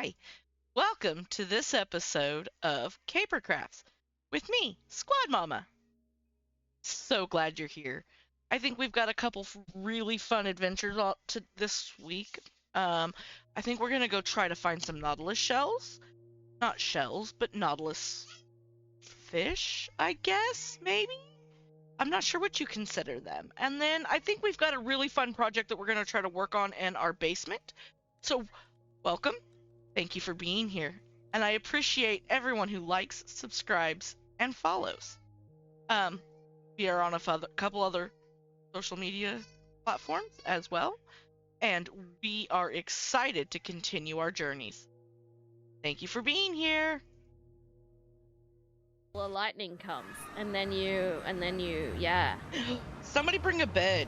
Hi, welcome to this episode of CaperCrafts with me, SquadMama. So glad you're here. I think we've got a couple really fun adventures this week. I think we're gonna go try to find some nautilus shells. Not shells, but nautilus fish, I guess, maybe? I'm not sure what you consider them. And then I think we've got a really fun project that we're gonna try to work on in our basement. So, welcome. Thank you for being here, and I appreciate everyone who likes, subscribes, and follows. We are on a couple other social media platforms as well, and we are excited to continue our journeys. Thank you for being here. The lightning comes, and then you, yeah. Somebody bring a bed.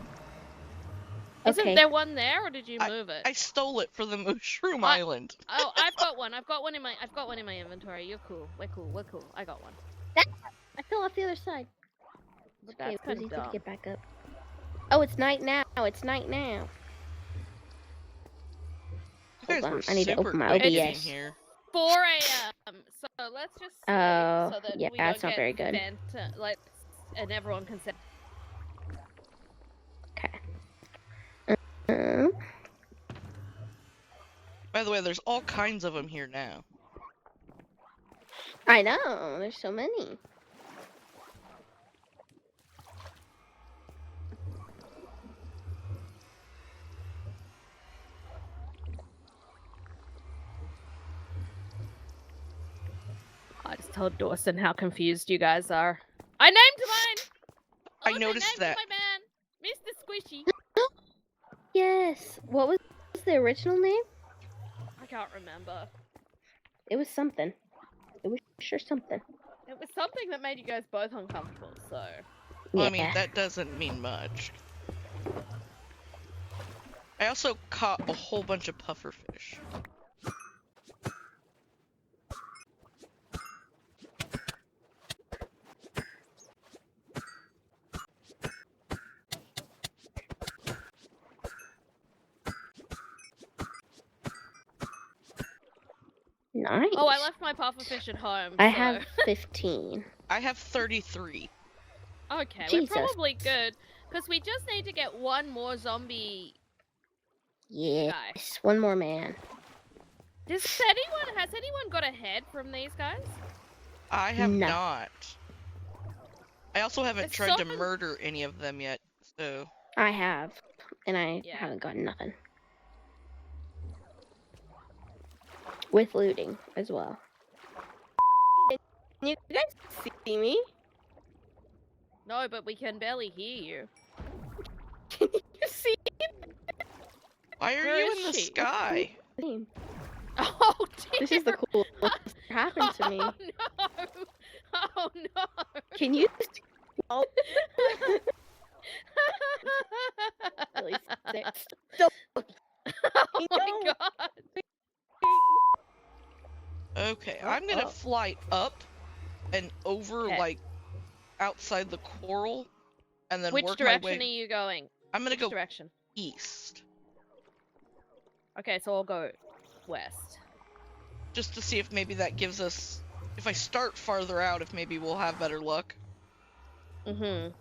Okay. Isn't there one there, or did you move it? I stole it for the Mushroom Island. Oh, I've got one in my inventory. You're cool. We're cool. I got one. I fell off the other side. Okay, it was easy to get back up. Oh, it's night now. Hold on, I need to open my OBS. Here. 4 a.m. So let's just so that yeah, we that's don't not very good. And everyone can sit. Okay. By the way, there's all kinds of them here now. I know, there's so many. I just told Dawson how confused you guys are. I named mine! I noticed that. My man, Mr. Squishy. Yes. What was the original name? I can't remember. It was something. It was sure something. It was something that made you guys both uncomfortable, so... Well, yeah. I mean, that doesn't mean much. I also caught a whole bunch of pufferfish. Nice. Oh, I left my pufferfish at home. I have 15. I have 33. Okay, Jesus. We're probably good. Because we just need to get one more zombie yes, guy. One more man. Has anyone got a head from these guys? I have not. I also haven't tried to murder any of them yet, so... I have, and I haven't gotten nothing. With looting as well. Can you guys see me? No, but we can barely hear you. Can you see me? Why are you in the sky? Oh dear! This is the coolest thing that happened to me. Oh no! Oh no! Can you? Oh. Really oh my god! Okay, I'm gonna fly up and over, like, outside the coral, and then work my way. Which direction are you going? I'm gonna go direction? East. Okay, so I'll go west. Just to see if maybe that gives us... If I start farther out, if maybe we'll have better luck. Mm-hmm.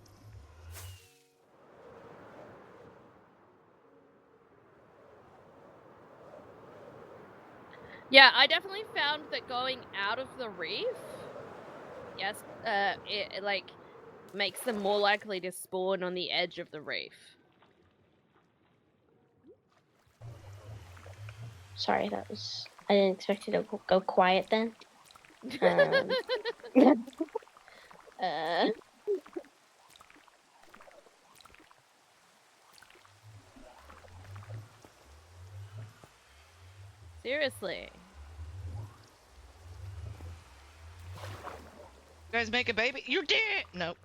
Yeah, I definitely found that going out of the reef, yes, it like makes them more likely to spawn on the edge of the reef. Sorry, that was... I didn't expect it to go quiet then. Seriously. You guys make a baby? You're dead! Nope.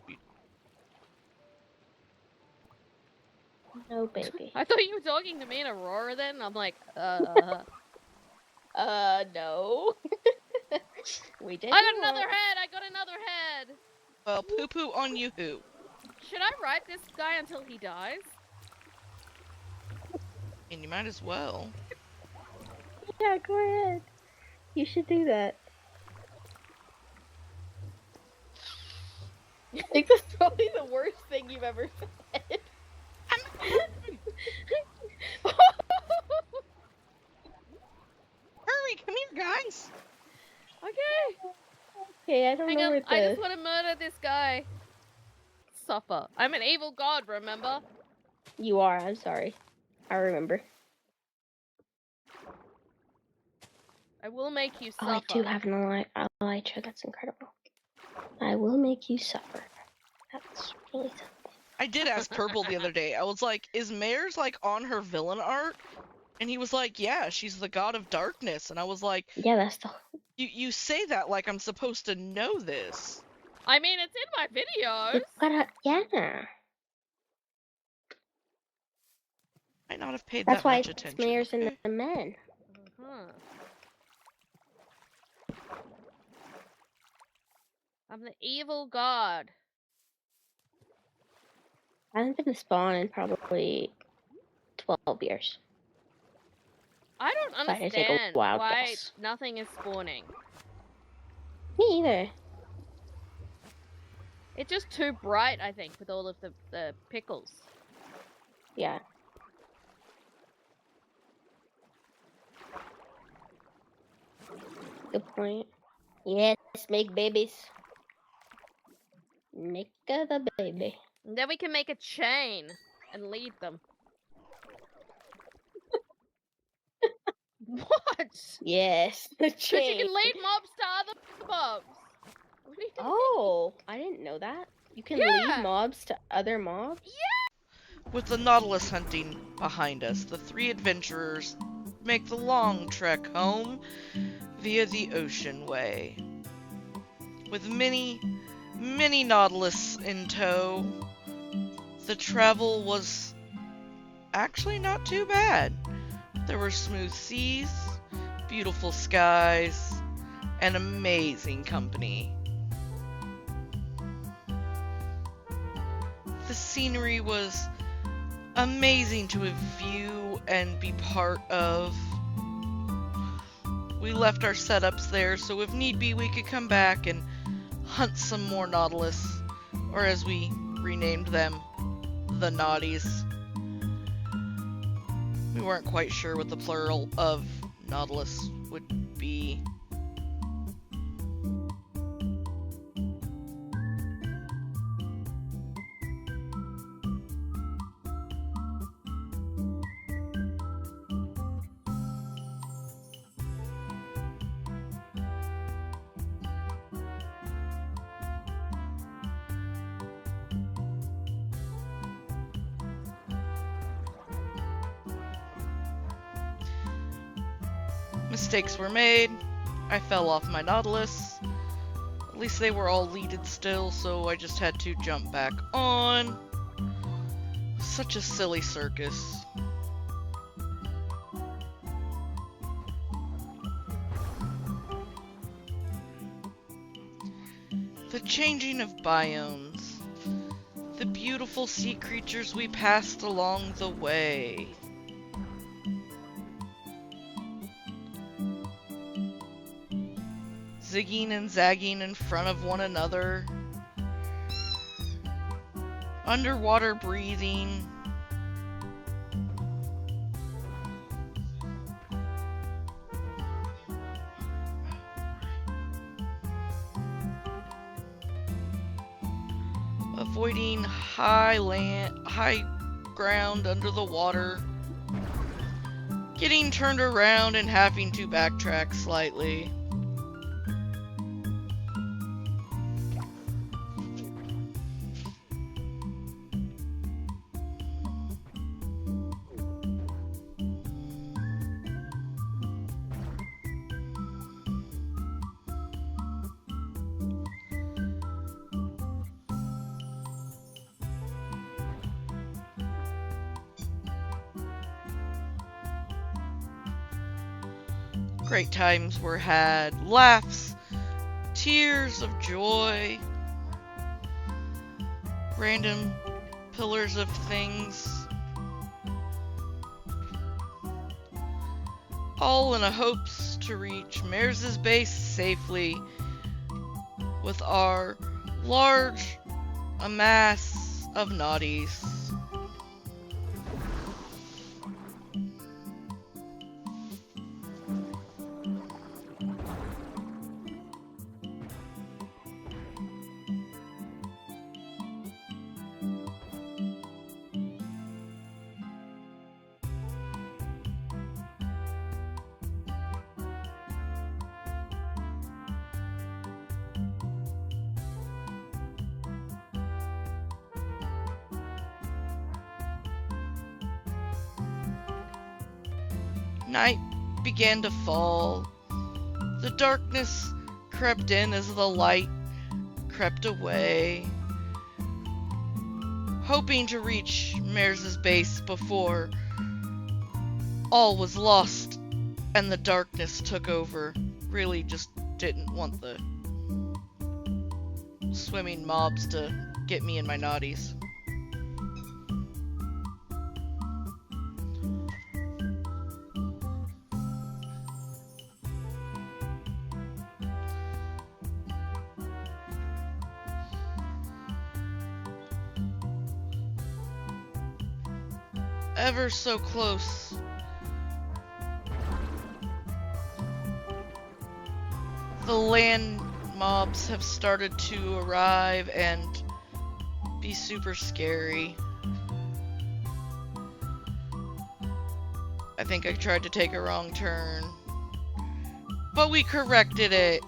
No, baby. I thought you were talking to me and Aurora then. I'm like, no. We did. I got another head! Well, poo-poo on you who? Should I ride this guy until he dies? And you might as well. Yeah, go ahead. You should do that. I think that's probably the worst thing you've ever said. Hurry, come here, guys. Okay. Okay, I don't Hang know on, where I just want to murder this guy. Suffer. I'm an evil god, remember? You are, I'm sorry. I remember. I will make you Oh, suffer. I do have an elytra. That's incredible. I will make you suffer. That's really something. I did ask Purple the other day. I was like, is Mare's like on her villain art? And he was like, yeah, she's the god of darkness. And I was like, Yeah, that's the. you say that like I'm supposed to know this. I mean, it's in my videos. You've gotta, yeah. Might not have paid That's that why much it's attention. mayors and Okay. the men. I'm the evil god. I haven't been to spawn in probably 12 years. I don't So I can take a understand wild why guess. nothing is spawning. Me either. It's just too bright, I think, with all of the pickles. Yeah. Good point. Yes, make babies. Make the baby. And then we can make a chain and lead them. What? Yes, the Because you chain. can lead mobs to other mobs. What do you think? Oh, I didn't know that. You can Yeah. lead mobs to other mobs? With the Nautilus hunting behind us, the three adventurers make the long trek home via the ocean way. With many Nautilus in tow, the travel was actually not too bad. There were smooth seas, beautiful skies, and amazing company. The scenery was amazing to view and be part of. We left our setups there, so if need be, we could come back and hunt some more Nautilus, or as we renamed them, the Naughties. We weren't quite sure what the plural of Nautilus would be. Mistakes were made. I fell off my Nautilus. At least they were all leaded still, so I just had to jump back on. Such a silly circus. The changing of biomes. The beautiful sea creatures we passed along the way. Zigging and zagging in front of one another. Underwater breathing. Avoiding high ground under the water. Getting turned around and having to backtrack slightly. Great times were had, laughs, tears of joy, random pillars of things, all in a hopes to reach Marez's base safely with our large amass of naughties. Night began to fall. The darkness crept in as the light crept away. Hoping to reach Marez's base before all was lost and the darkness took over. Really just didn't want the swimming mobs to get me and my naughties. Ever so close. The land mobs have started to arrive and be super scary. I think I tried to take a wrong turn, but we corrected it.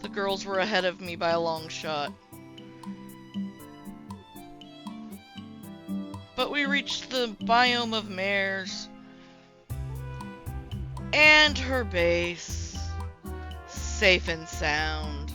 The girls were ahead of me by a long shot. But we reached the biome of Marez and her base, safe and sound.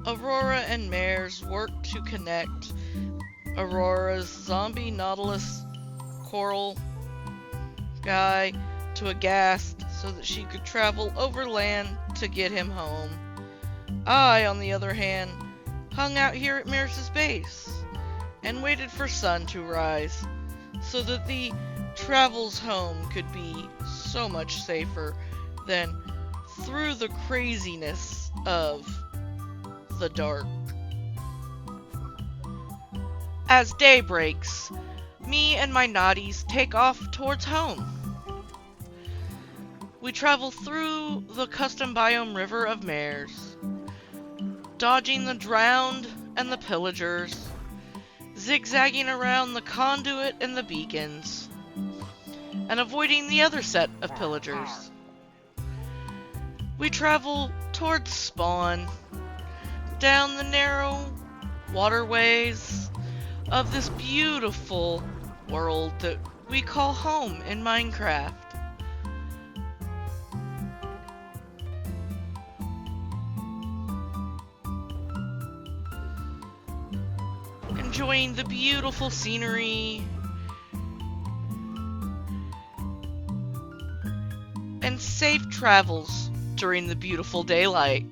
Aurora and Marez work to connect Aurora's zombie Nautilus coral guy to a ghast so that she could travel overland to get him home. I, on the other hand, hung out here at Marez's base and waited for sun to rise so that the travels home could be so much safer than through the craziness of the dark. As day breaks, me and my naughties take off towards home. We travel through the custom biome river of Marez, dodging the drowned and the pillagers, zigzagging around the conduit and the beacons, and avoiding the other set of pillagers. We travel towards spawn, down the narrow waterways of this beautiful world that we call home in Minecraft. Enjoying the beautiful scenery and safe travels during the beautiful daylight.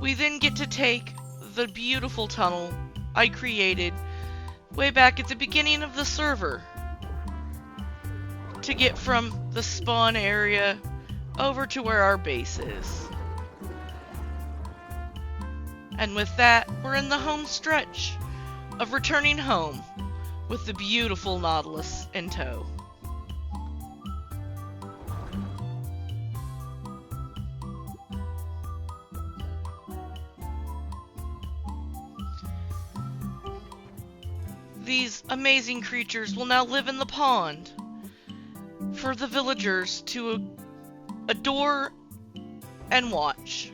We then get to take the beautiful tunnel I created way back at the beginning of the server to get from the spawn area over to where our base is. And with that, we're in the home stretch of returning home with the beautiful Nautilus in tow. these amazing creatures will now live in the pond for the villagers to adore and watch.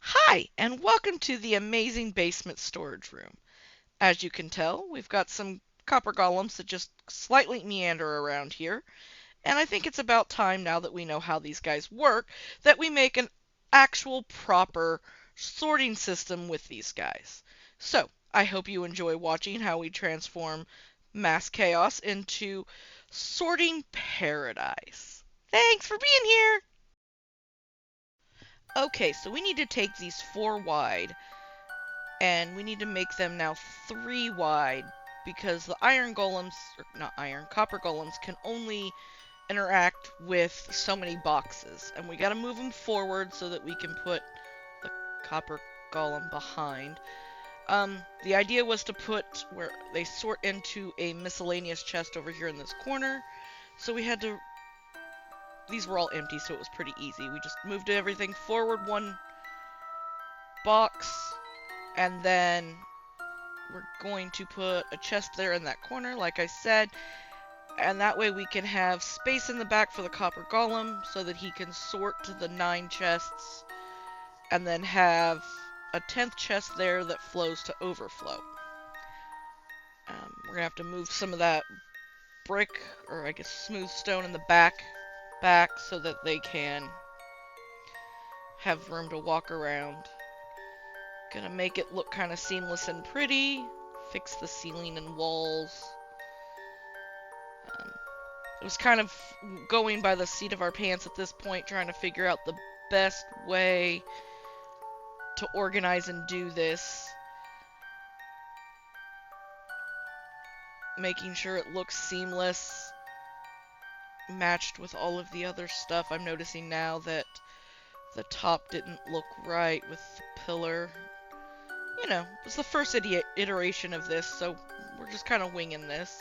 Hi, and welcome to the amazing basement storage room. As you can tell, we've got some copper golems that just slightly meander around here, and I think it's about time, now that we know how these guys work, that we make an actual proper sorting system with these guys. So, I hope you enjoy watching how we transform mass chaos into sorting paradise. Thanks for being here! Okay, so we need to take these 4 wide, and we need to make them now 3 wide, because the iron golems, or not iron, copper golems can only interact with so many boxes, and we gotta move them forward so that we can put the copper golem behind. The idea was to put where they sort into a miscellaneous chest over here in this corner, so we had to. These were all empty, so it was pretty easy. We just moved everything forward 1 box, and then we're going to put a chest there in that corner, like I said, and that way we can have space in the back for the copper golem so that he can sort to the 9 chests, and then have a 10th chest there that flows to overflow. We're gonna have to move some of that brick, or I guess smooth stone in the back so that they can have room to walk around. Gonna make it look kind of seamless and pretty. Fix the ceiling and walls. It was kind of going by the seat of our pants at this point, trying to figure out the best way to organize and do this. Making sure it looks seamless, matched with all of the other stuff. I'm noticing now that the top didn't look right with the pillar. You know, it's the first iteration of this, so we're just kind of winging this.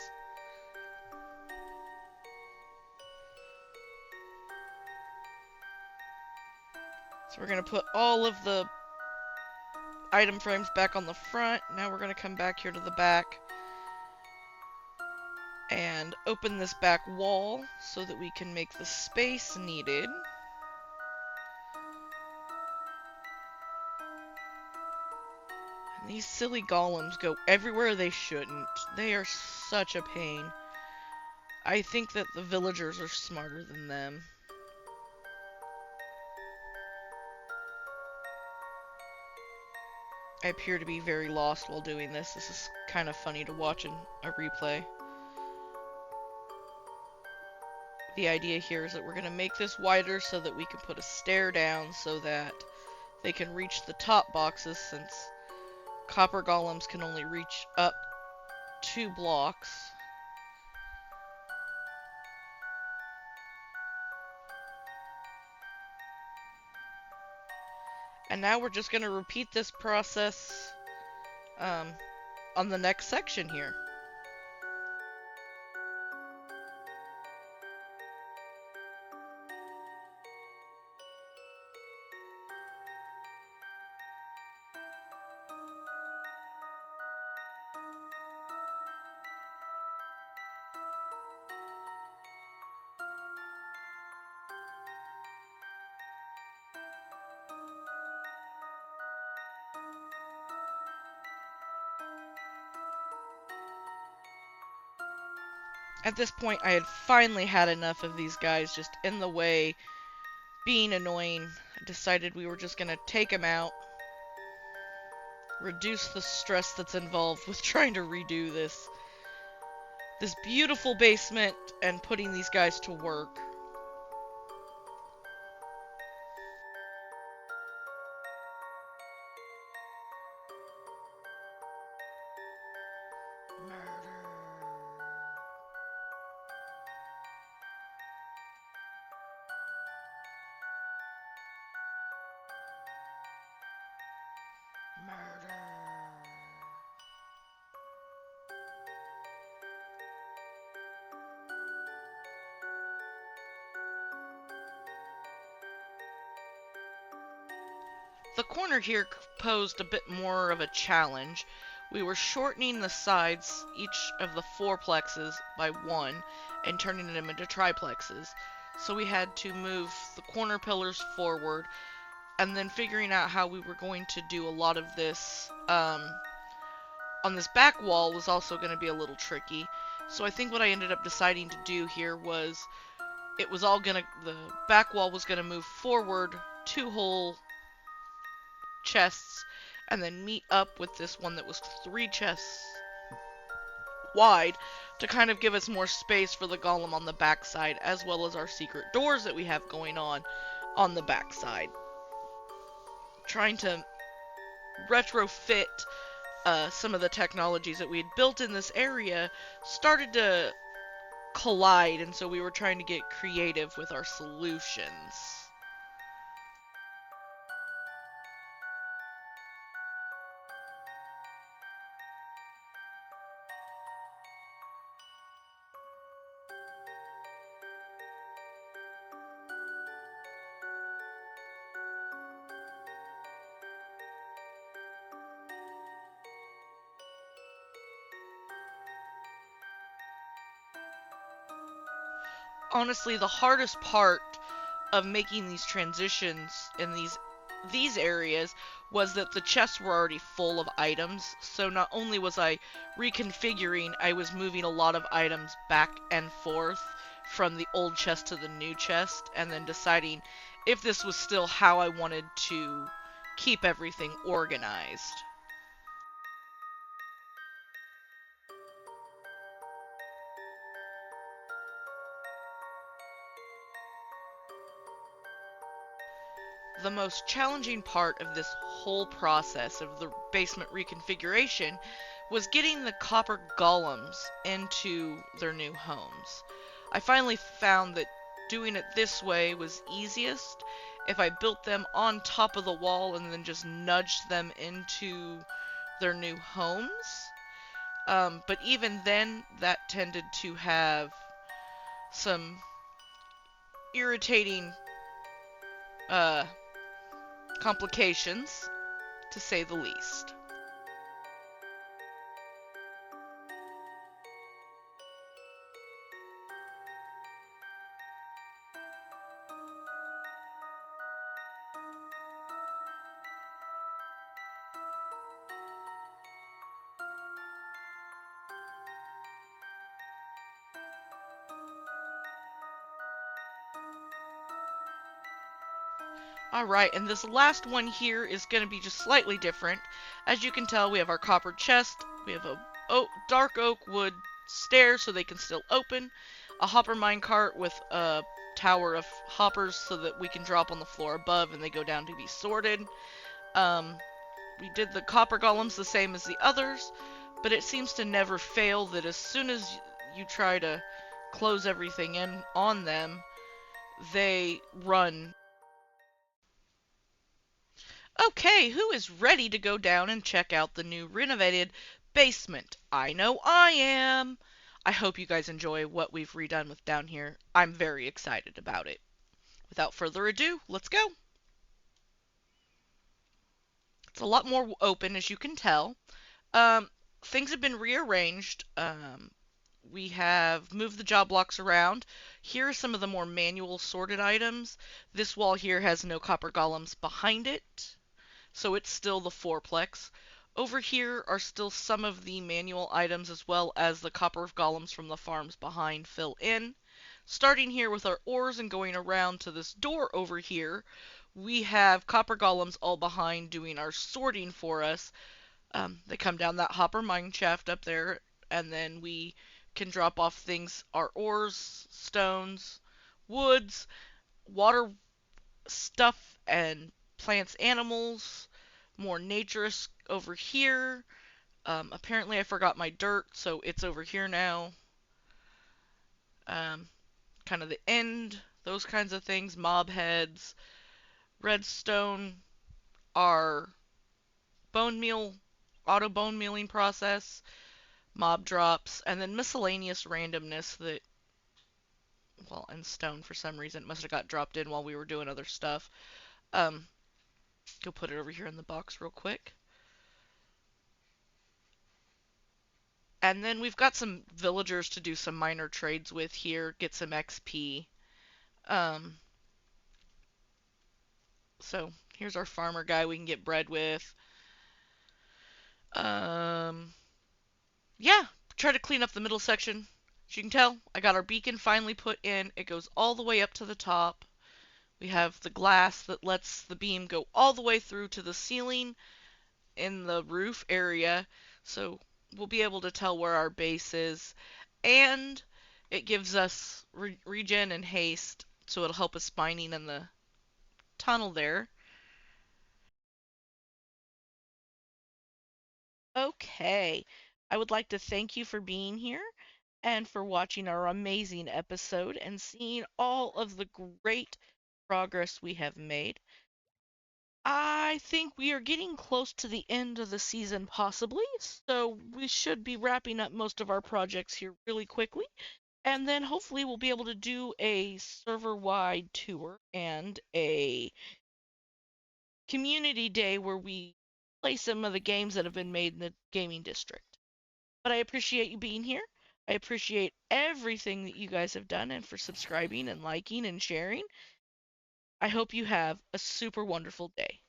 So we're going to put all of the item frames back on the front. Now we're going to come back here to the back and open this back wall so that we can make the space needed. And these silly golems go everywhere they shouldn't. They are such a pain. I think that the villagers are smarter than them. I appear to be very lost while doing this. This is kind of funny to watch in a replay. The idea here is that we're going to make this wider so that we can put a stair down so that they can reach the top boxes, since copper golems can only reach up 2 blocks. And now we're just going to repeat this process on the next section here. At this point, I had finally had enough of these guys just in the way, being annoying. I decided we were just going to take them out, reduce the stress that's involved with trying to redo this. this beautiful basement and putting these guys to work. Murder. The corner here posed a bit more of a challenge. We were shortening the sides, each of the fourplexes, by one, and turning them into triplexes. So we had to move the corner pillars forward, and then figuring out how we were going to do a lot of this on this back wall was also going to be a little tricky. So I think what I ended up deciding to do here was the back wall was going to move forward 2 whole chests and then meet up with this one that was 3 chests wide to kind of give us more space for the golem on the backside, as well as our secret doors that we have going on the backside. Trying to retrofit some of the technologies that we had built in this area started to collide, and so we were trying to get creative with our solutions. Honestly, the hardest part of making these transitions in these areas was that the chests were already full of items. So not only was I reconfiguring, I was moving a lot of items back and forth from the old chest to the new chest, and then deciding if this was still how I wanted to keep everything organized. The most challenging part of this whole process of the basement reconfiguration was getting the copper golems into their new homes. I finally found that doing it this way was easiest if I built them on top of the wall and then just nudged them into their new homes. But even then, that tended to have some irritating complications, to say the least. Alright, and this last one here is going to be just slightly different. As you can tell, we have our copper chest, we have a dark oak wood stairs so they can still open, a hopper minecart with a tower of hoppers so that we can drop on the floor above and they go down to be sorted. We did the copper golems the same as the others, but it seems to never fail that as soon as you try to close everything in on them, they run. Okay, who is ready to go down and check out the new renovated basement? I know I am! I hope you guys enjoy what we've redone with down here. I'm very excited about it. Without further ado, let's go! It's a lot more open, as you can tell. Things have been rearranged. We have moved the job blocks around. Here are some of the more manual sorted items. This wall here has no copper golems behind it, so it's still the fourplex. Over here are still some of the manual items as well as the copper golems from the farms behind fill in. Starting here with our ores and going around to this door over here, we have copper golems all behind doing our sorting for us. They come down that hopper mine shaft up there, and then we can drop off things, our ores, stones, woods, water stuff, and plants, animals. More naturist over here. Apparently I forgot my dirt, so it's over here now. Um, kind of the end, those kinds of things. Mob heads, redstone, our bone meal, auto bone mealing process, mob drops, and then miscellaneous randomness that, well, and stone for some reason. It must have got dropped in while we were doing other stuff. Um, go put it over here in the box real quick. And then we've got some villagers to do some minor trades with here, get some XP. Um, so here's our farmer guy we can get bread with. Um, yeah, try to clean up the middle section. As you can tell, I got our beacon finally put in. It goes all the way up to the top. We have the glass that lets the beam go all the way through to the ceiling in the roof area, so we'll be able to tell where our base is. And it gives us regen and haste, so it'll help us mining in the tunnel there. Okay, I would like to thank you for being here and for watching our amazing episode and seeing all of the great progress we have made. I think we are getting close to the end of the season, possibly, so we should be wrapping up most of our projects here really quickly. And then hopefully we'll be able to do a server-wide tour and a community day where we play some of the games that have been made in the gaming district. But I appreciate you being here. I appreciate everything that you guys have done and for subscribing and liking and sharing. I hope you have a super wonderful day.